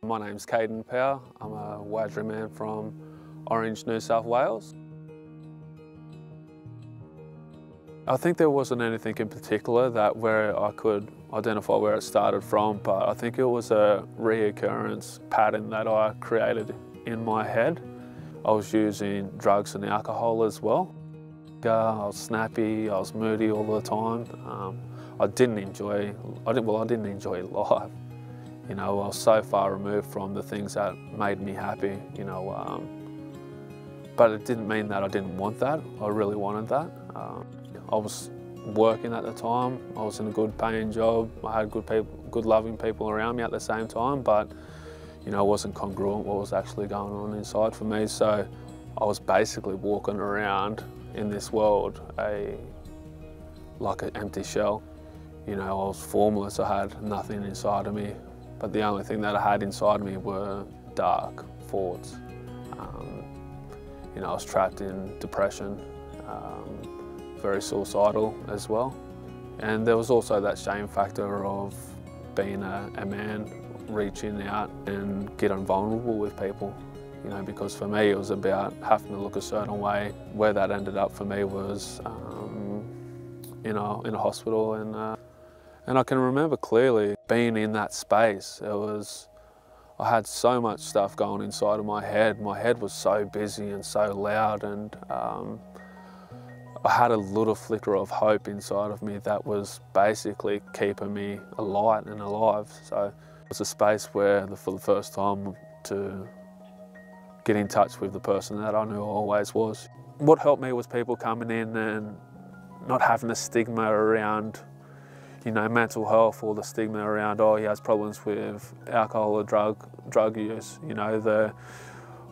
My name's Kaiden Powell. I'm a Wadgery man from Orange, New South Wales. I think there wasn't anything in particular where I could identify where it started from, but I think it was a reoccurrence pattern that I created in my head. I was using drugs and alcohol as well. I was snappy, I was moody all the time. I didn't enjoy life. You know, I was so far removed from the things that made me happy, you know. But it didn't mean that I didn't want that. I really wanted that. I was working at the time. I was in a good paying job. I had good loving people around me at the same time, but you know, it wasn't congruent what was actually going on inside for me. So I was basically walking around in this world like an empty shell. You know, I was formless. I had nothing inside of me, but the only thing that I had inside of me were dark thoughts. You know, I was trapped in depression, very suicidal as well. And there was also that shame factor of being a man, reaching out and getting vulnerable with people. You know, because for me it was about having to look a certain way. Where that ended up for me was, you know, in a hospital, and I can remember clearly being in that space. I had so much stuff going inside of my head. My head was so busy and so loud, and I had a little flicker of hope inside of me that was basically keeping me alight and alive. So it was a space where, for the first time, to get in touch with the person that I knew I always was. What helped me was people coming in and not having a stigma around, you know, mental health, or the stigma around, oh, he has problems with alcohol or drug use, you know,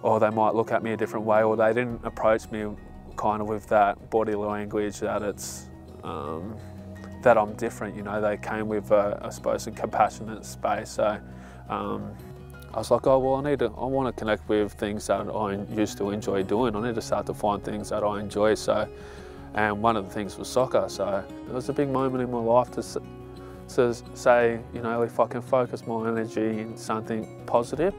or they might look at me a different way, or they didn't approach me kind of with that body language that it's, that I'm different, you know. They came with, I suppose, a compassionate space. So I was like, oh, well, I want to connect with things that I used to enjoy doing. I need to start to find things that I enjoy. So, and one of the things was soccer. So it was a big moment in my life to say, you know, if I can focus my energy in something positive,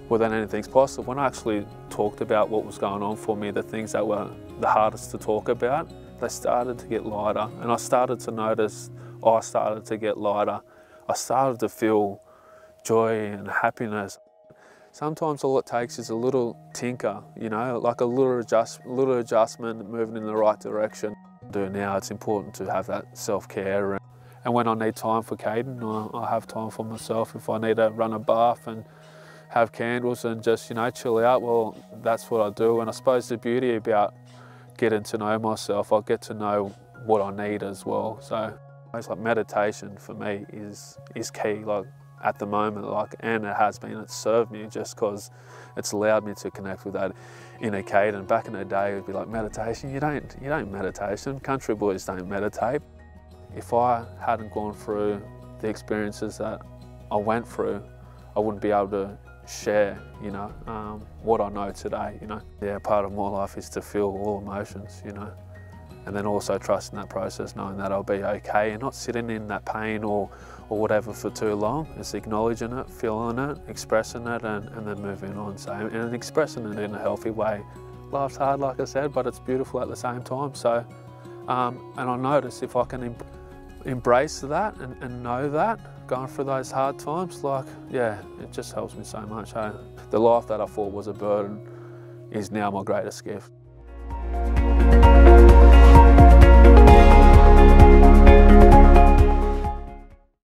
well, then anything's possible. When I actually talked about what was going on for me, the things that were the hardest to talk about, they started to get lighter. And I started to notice, I started to get lighter. I started to feel joy and happiness. Sometimes all it takes is a little tinker, you know, like a little adjustment, moving in the right direction. Now it's important to have that self-care, and when I need time for Kaiden, I have time for myself. If I need to run a bath and have candles and just, you know, chill out, well, that's what I do. And I suppose the beauty about getting to know myself, I get to know what I need as well. So it's like meditation for me is key, like at the moment, like, and it has been. It's served me just because it's allowed me to connect with that inner Kaiden. Back in the day, it'd be like, meditation, you don't meditation. Country boys don't meditate. If I hadn't gone through the experiences that I went through, I wouldn't be able to share, you know, what I know today, you know. Yeah, part of my life is to feel all emotions, you know, and then also trusting that process, knowing that I'll be okay, and not sitting in that pain or whatever for too long. It's acknowledging it, feeling it, expressing it, and then moving on. So, and expressing it in a healthy way. Life's hard, like I said, but it's beautiful at the same time. So, and I notice if I can embrace that and know that, going through those hard times, like, yeah, it just helps me so much. The life that I thought was a burden is now my greatest gift.